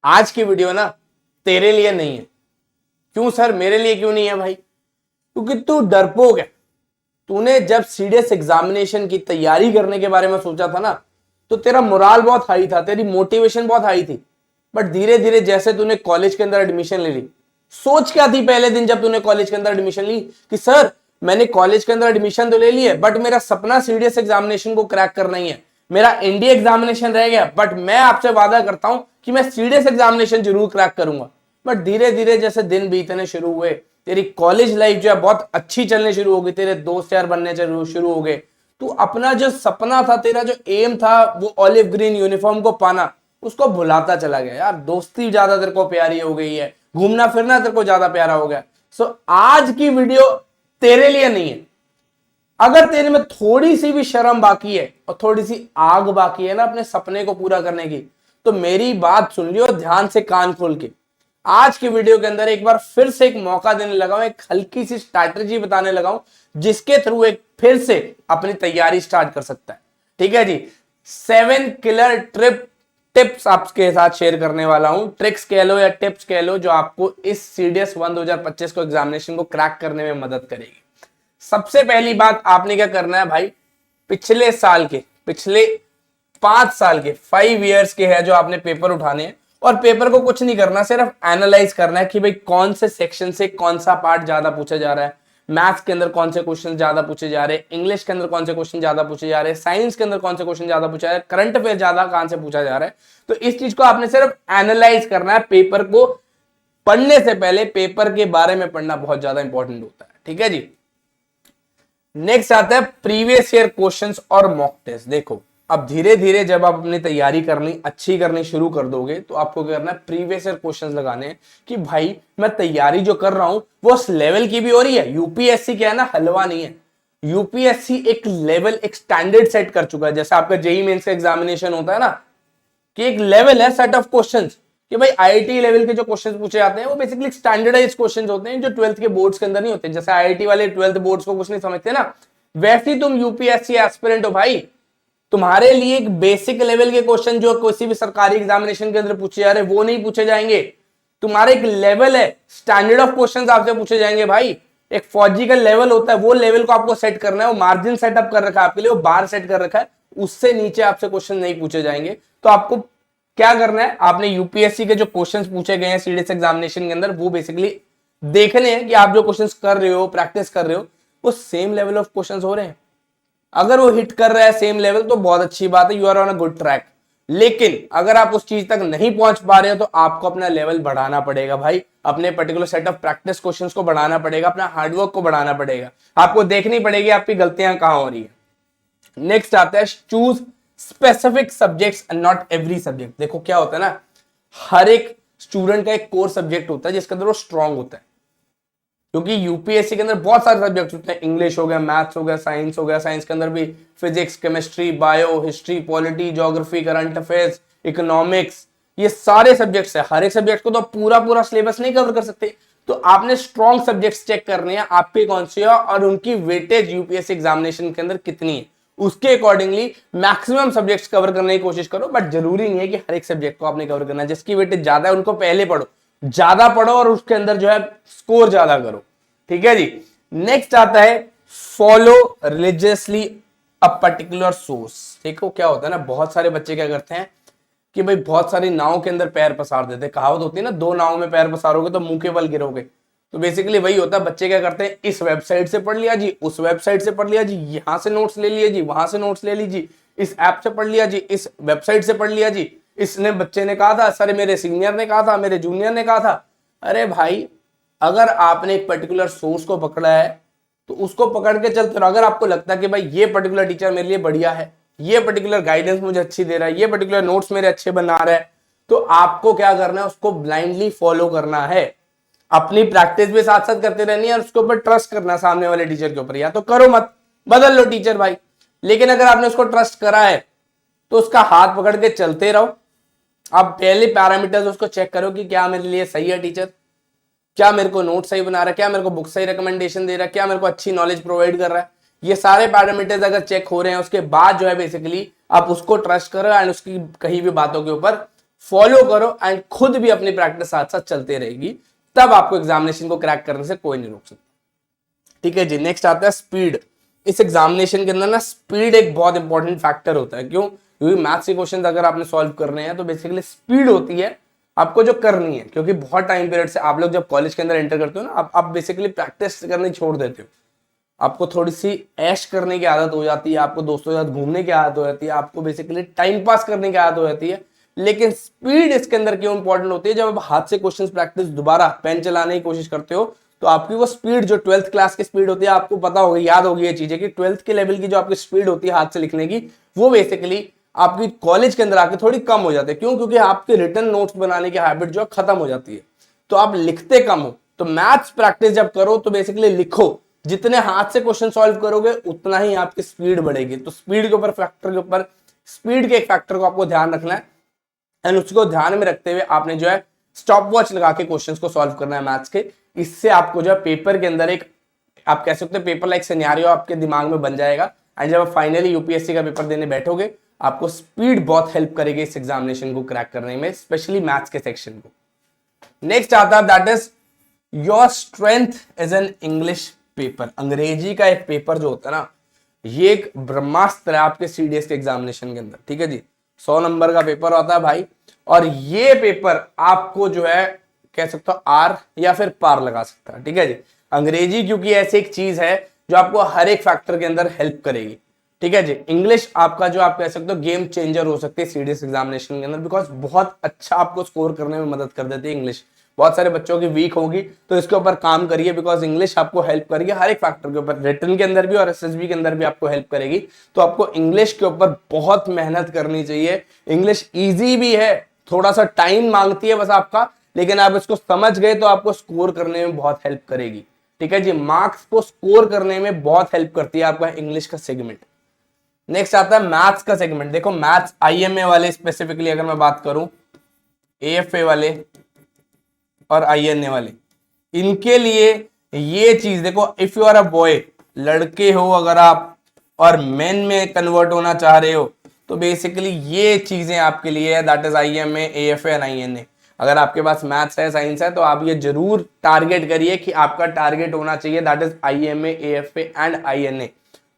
आज की वीडियो ना तेरे लिए नहीं है। क्यों सर, मेरे लिए क्यों नहीं है भाई? क्योंकि तू डरपोक है। तूने जब सीडीएस एग्जामिनेशन की तैयारी करने के बारे में सोचा था ना, तो तेरा मोराल बहुत हाई था, तेरी मोटिवेशन बहुत हाई थी। बट धीरे धीरे जैसे तूने कॉलेज के अंदर एडमिशन ले ली, सोच क्या थी पहले दिन जब तूने कॉलेज के अंदर एडमिशन ली कि सर मैंने कॉलेज के अंदर एडमिशन तो ले ली है, बट मेरा सपना सीडीएस एग्जामिनेशन को क्रैक करना ही है। मेरा एनडीए एग्जामिनेशन रह गया, बट मैं आपसे वादा करता हूं कि मैं सीडीएस एग्जामिनेशन जरूर क्रैक करूंगा। बट धीरे धीरे जैसे दिन बीतने शुरू हुए, तेरी कॉलेज लाइफ जो है बहुत अच्छी चलने शुरू हो गई, तेरे दोस्त यार बनने शुरू हो गए। तू अपना जो सपना था, तेरा जो एम था, वो ऑलिव ग्रीन यूनिफॉर्म को पाना, उसको भुलाता चला गया। यार दोस्ती ज्यादा तेरे को प्यारी हो गई है, घूमना फिरना तेरे को ज्यादा प्यारा हो गया। सो आज की वीडियो तेरे लिए नहीं है। अगर तेरे में थोड़ी सी भी शर्म बाकी है और थोड़ी सी आग बाकी है ना अपने सपने को पूरा करने की, तो मेरी बात सुन लियो ध्यान से, कान खोल के। आज की वीडियो के अंदर एक बार फिर से एक मौका देने लगा हूं, एक हल्की सी स्ट्रैटेजी बताने लगा हूं, जिसके थ्रू एक फिर से अपनी तैयारी स्टार्ट कर सकता है। ठीक है जी। 7 किलर ट्रिप टिप्स आपके साथ शेयर करने वाला हूं, ट्रिक्स कह लो या टिप्स कह लो, जो आपको इस सीडीएस 1 2025 को एग्जामिनेशन को क्रैक करने में मदद करेगी। सबसे पहली बात आपने क्या करना है भाई, पिछले 5 साल के 5 इयर्स के है जो आपने पेपर उठाने हैं, और पेपर को कुछ नहीं करना, सिर्फ एनालाइज करना है कि भाई कौन से सेक्शन से कौन सा पार्ट ज्यादा पूछा जा रहा है, मैथ्स के अंदर कौन से क्वेश्चन ज्यादा पूछे जा रहे हैं, इंग्लिश के अंदर कौन से क्वेश्चन ज्यादा पूछे जा रहे हैं, साइंस के अंदर कौन से क्वेश्चन ज्यादा पूछा जा रहा है, करंट अफेयर ज्यादा कहां से पूछा जा रहा है। तो इस चीज को आपने सिर्फ एनालाइज करना है। पेपर को पढ़ने से पहले पेपर के बारे में पढ़ना बहुत ज्यादा इंपॉर्टेंट होता है। ठीक है जी। नेक्स्ट आता है प्रीवियस ईयर क्वेश्चंस और मॉक टेस्ट। देखो, अब धीरे धीरे जब आप अपनी तैयारी अच्छी करनी शुरू कर दोगे, तो आपको क्या करना है, प्रीवियस ईयर क्वेश्चंस लगाने हैं कि भाई मैं तैयारी जो कर रहा हूं वो उस लेवल की भी हो रही है। यूपीएससी क्या है ना, हलवा नहीं है। यूपीएससी एक लेवल, एक स्टैंडर्ड सेट कर चुका है। जैसे आपका जेईई मेंस का एग्जामिनेशन होता है ना, कि एक लेवल है, सेट ऑफ क्वेश्चंस, कि भाई आईआईटी लेवल के जो क्वेश्चंस पूछे जाते हैं वो बेसिकली स्टैंडर्डाइज क्वेश्चंस होते हैं, जो 12th के बोर्ड्स के अंदर नहीं होते। जैसे आईआईटी वाले 12th बोर्ड्स को कुछ नहीं समझते ना, वैसे ही तुम यूपीएससी एस्पिरेंट हो भाई। तुम्हारे लिए एक बेसिक लेवल के क्वेश्चन जो किसी भी सरकारी एग्जामिनेशन के अंदर पूछे जा रहे हैं वो नहीं पूछे जाएंगे। तुम्हारा एक लेवल है, स्टैंडर्ड ऑफ क्वेश्चंस आपसे पूछे जाएंगे भाई। एक फौजी का लेवल होता है, वो लेवल को आपको सेट करना है, वो मार्जिन सेटअप कर रखा है आपके लिए, वो बार सेट कर रखा है, उससे नीचे आपसे क्वेश्चन नहीं पूछे जाएंगे। तो आपको क्या करना है, आपने यूपीएससी के जो क्वेश्चंस पूछे गए हैं सीडीएस एग्जामिनेशन के अंदर, वो बेसिकली देखने हैं कि आप जो क्वेश्चंस कर रहे हो, प्रैक्टिस कर रहे हो, वो सेम लेवल ऑफ क्वेश्चंस हो रहे हैं। अगर वो हिट कर रहा है सेम लेवल, तो बहुत अच्छी बात है, you are on a good track. लेकिन अगर आप उस चीज तक नहीं पहुंच पा रहे हो, तो आपको अपना लेवल बढ़ाना पड़ेगा भाई। अपने particular set of practice questions को बढ़ाना पड़ेगा, अपना हार्डवर्क को बढ़ाना पड़ेगा। आपको देखनी पड़ेगी आपकी गलतियां कहां हो रही है। नेक्स्ट आता है choose specific subjects and not every subject. देखो क्या होता है ना, हर एक स्टूडेंट का एक कोर सब्जेक्ट होता है जिसके अंदर वो स्ट्रांग होता है। क्योंकि यूपीएससी के अंदर बहुत सारे सब्जेक्ट होते हैं, इंग्लिश हो गया, मैथ्स हो गया, साइंस हो गया, साइंस के अंदर भी physics, chemistry, bio, history, polity, geography, current affairs, economics, ये सारे सब्जेक्ट्स है। हर एक सब्जेक्ट को तो पूरा पूरा सिलेबस नहीं कवर कर सकते, तो आपने स्ट्रॉन्ग सब्जेक्ट्स चेक करने हैं आपके कौन से है और उनकी वेटेज यूपीएससी एग्जामिनेशन के अंदर कितनी है, उसके अकॉर्डिंगली मैक्सिमम सब्जेक्ट्स कवर करने की कोशिश करो। बट जरूरी नहीं है कि हर एक सब्जेक्ट को आपने कवर करना है। जिसकी वेटेज ज्यादा है उनको पहले पढ़ो, ज्यादा पढ़ो और उसके अंदर जो है स्कोर ज्यादा करो। ठीक है जी। नेक्स्ट आता है follow religiously a particular source. देखो क्या होता है ना, बहुत सारे बच्चे क्या करते हैं कि भाई बहुत सारी नाव के अंदर पैर पसार देते हैं। कहावत होती है ना, 2 नाव में पैर पसारोगे तो मुंह के बल गिरोगे। तो बेसिकली वही होता है, बच्चे क्या करते हैं, इस वेबसाइट से पढ़ लिया जी, उस वेबसाइट से पढ़ लिया जी, यहां से नोट्स ले लिए जी, वहां से नोट्स ले लीजिए, इस ऐप से पढ़ लिया जी, इस वेबसाइट से पढ़ लिया जी, इसने बच्चे ने कहा था, सर मेरे सीनियर ने कहा था, मेरे जूनियर ने कहा था। अरे भाई, अगर आपने एक पर्टिकुलर सोर्स को पकड़ा है तो उसको पकड़ के चलते रहो। अगर आपको लगता है कि भाई ये पर्टिकुलर टीचर मेरे लिए बढ़िया है, ये पर्टिकुलर गाइडेंस मुझे अच्छी दे रहा है, ये पर्टिकुलर नोट्स मेरे अच्छे बना रहा है, तो आपको क्या करना है, उसको ब्लाइंडली फॉलो करना है। अपनी प्रैक्टिस भी साथ साथ करते रहनी है और उसके ऊपर ट्रस्ट करना सामने वाले टीचर के ऊपर। या तो करो मत, बदल लो टीचर भाई, लेकिन अगर आपने उसको ट्रस्ट करा है तो उसका हाथ पकड़ के चलते रहो। आप पहले पैरामीटर्स उसको चेक करो कि क्या मेरे लिए सही है टीचर, क्या मेरे को नोट सही बना रहा है, क्या मेरे को बुक सही रिकमेंडेशन दे रहा है, क्या मेरे को अच्छी नॉलेज प्रोवाइड कर रहा है। ये सारे पैरामीटर्स अगर चेक हो रहे हैं, उसके बाद जो है बेसिकली आप उसको ट्रस्ट करो एंड उसकी कही भी बातों के ऊपर फॉलो करो एंड खुद भी अपनी प्रैक्टिस साथ साथ चलते रहेगी, तब आपको एग्जामिनेशन को क्रैक करने से कोई नहीं रोक सकता। ठीक है जी। नेक्स्ट आता है स्पीड। इस एग्जामिनेशन के अंदर ना स्पीड एक बहुत इंपॉर्टेंट फैक्टर होता है। क्यों? क्योंकि मैथ्स के क्वेश्चन अगर आपने सॉल्व करने हैं तो बेसिकली स्पीड होती है आपको जो करनी है, क्योंकि बहुत टाइम पीरियड से आप लोग जब कॉलेज के अंदर एंटर करते हो ना, आप बेसिकली प्रैक्टिस करनी छोड़ देते हो। आपको थोड़ी सी ऐश करने की आदत हो जाती है, आपको दोस्तों के साथ घूमने की आदत हो जाती है, आपको बेसिकली टाइम पास करने की आदत हो जाती है। लेकिन स्पीड इसके अंदर क्यों इंपॉर्टेंट होती है? जब आप हाथ से क्वेश्चन प्रैक्टिस दोबारा पेन चलाने की कोशिश करते हो तो आपकी वो स्पीड जो 12th क्लास की स्पीड होती है, आपको पता होगी, याद होगी ये चीजें कि 12th के लेवल की जो आपकी स्पीड होती है हाथ से लिखने की, वो बेसिकली आपकी कॉलेज के अंदर आके थोड़ी कम हो जाती है। क्यों? क्योंकि आपके रिटर्न नोट्स बनाने की हैबिट जो खत्म हो जाती है, तो आप लिखते कम हो। तो मैथ्स प्रैक्टिस जब करो तो बेसिकली लिखो, जितने हाथ से क्वेश्चन सॉल्व करोगे उतना ही आपकी स्पीड बढ़ेगी। तो स्पीड के ऊपर फैक्टर के ऊपर स्पीड के एक फैक्टर को आपको ध्यान रखना है एंड उसको ध्यान में रखते हुए आपने जो है स्टॉप वॉच लगा के क्वेश्चंस को सॉल्व करना है मैथ्स के। इससे आपको जो है पेपर के अंदर एक, आप कह सकते हो पेपर लाइक सिनेरियो आपके दिमाग में बन जाएगा एंड जब आप फाइनली यूपीएससी का पेपर देने बैठोगे आपको स्पीड बहुत हेल्प करेगी इस एग्जामिनेशन को क्रैक करने में, स्पेशली मैथ्स के सेक्शन को। नेक्स्ट आता है that is your strength is an English paper. अंग्रेजी का एक पेपर जो होता है ना, ये एक ब्रह्मास्त्र है आपके सीडीएस के एग्जामिनेशन के अंदर। ठीक है जी। 100 नंबर का पेपर होता है भाई, और ये पेपर आपको जो है कह सकता हूं आर या फिर पार लगा सकता है। ठीक है जी। अंग्रेजी क्योंकि ऐसी एक चीज है जो आपको हर एक फैक्टर के अंदर हेल्प करेगी। ठीक है जी। इंग्लिश आपका जो आप कह सकते हो गेम चेंजर हो सकती है सीडीएस एग्जामिनेशन के अंदर, बिकॉज बहुत अच्छा आपको स्कोर करने में मदद कर देती है इंग्लिश। बहुत सारे बच्चों की वीक होगी तो इसके ऊपर काम करिए, बिकॉज इंग्लिश आपको हेल्प करेगी हर एक फैक्टर के ऊपर, रिटन के अंदर भी और एसएसबी के अंदर भी आपको हेल्प करेगी। तो आपको इंग्लिश के ऊपर बहुत मेहनत करनी चाहिए। इंग्लिश इजी भी है, थोड़ा सा टाइम मांगती है बस आपका, लेकिन आप इसको समझ गए तो आपको स्कोर करने में बहुत हेल्प करेगी। ठीक है जी। मार्क्स को स्कोर करने में बहुत हेल्प करती है आपका इंग्लिश का सेगमेंट। नेक्स्ट आता है मैथ्स का सेगमेंट। देखो मैथ्स आईएमए वाले स्पेसिफिकली अगर मैं बात करूं, एएफए वाले और आईएनए वाले, इनके लिए ये चीज देखो, if you are a boy, लड़के हो अगर आप और मेन में कन्वर्ट होना चाह रहे हो, तो बेसिकली ये चीजें आपके लिए है, that is IMA, AFA and INA. अगर आपके पास मैथ्स है, साइंस है, तो आप ये जरूर टारगेट करिए कि आपका टारगेट होना चाहिए that is IMA, AFA and INA.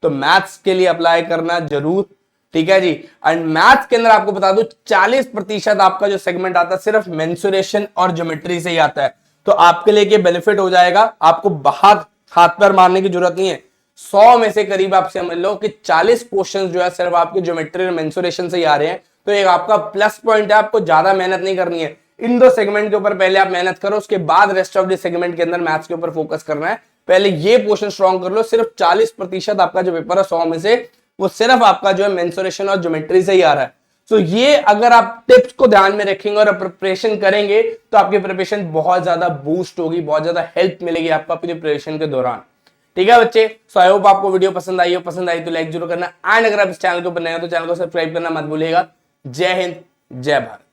तो मैथ्स के लिए अप्लाई करना जरूर। ठीक है जी। एंड मैथ्स के अंदर आपको बता दूं 40% आपका जो सेगमेंट आता है सिर्फ मेंसुरेशन और ज्योमेट्री से ही आता है। तो आपके लिए बेनिफिट हो जाएगा, आपको बाहर हाथ पैर मारने की जरूरत नहीं है। 100 में से करीब आप समझ लो कि 40 क्वेश्चन जो है सिर्फ आपके ज्योमेट्री और मेंसुरेशन से ही आ रहे हैं। तो एक आपका प्लस पॉइंट है, आपको ज्यादा मेहनत नहीं करनी है। इन दो सेगमेंट के ऊपर पहले आप मेहनत करो, उसके बाद रेस्ट ऑफ द सेगमेंट के अंदर मैथ्स के ऊपर फोकस करना है। पहले ये पोर्शन स्ट्रॉन्ग कर लो। सिर्फ 40% आपका जो पेपर है 100 में से, वो सिर्फ आपका जो है मेंसुरेशन और ज्योमेट्री से ही आ रहा है। तो ये अगर आप टिप्स को ध्यान में रखेंगे और प्रिपरेशन करेंगे तो आपकी प्रिपरेशन बहुत ज्यादा बूस्ट होगी, बहुत ज्यादा हेल्प मिलेगी आपको अपनी प्रिपरेशन के दौरान। ठीक है बच्चे। सो आई होप आपको वीडियो पसंद आई हो, पसंद आई तो लाइक जरूर करना एंड अगर आप इस चैनल के ऊपर नए हो तो चैनल को सब्सक्राइब करना मत भूलिएगा। जय हिंद, जय भारत।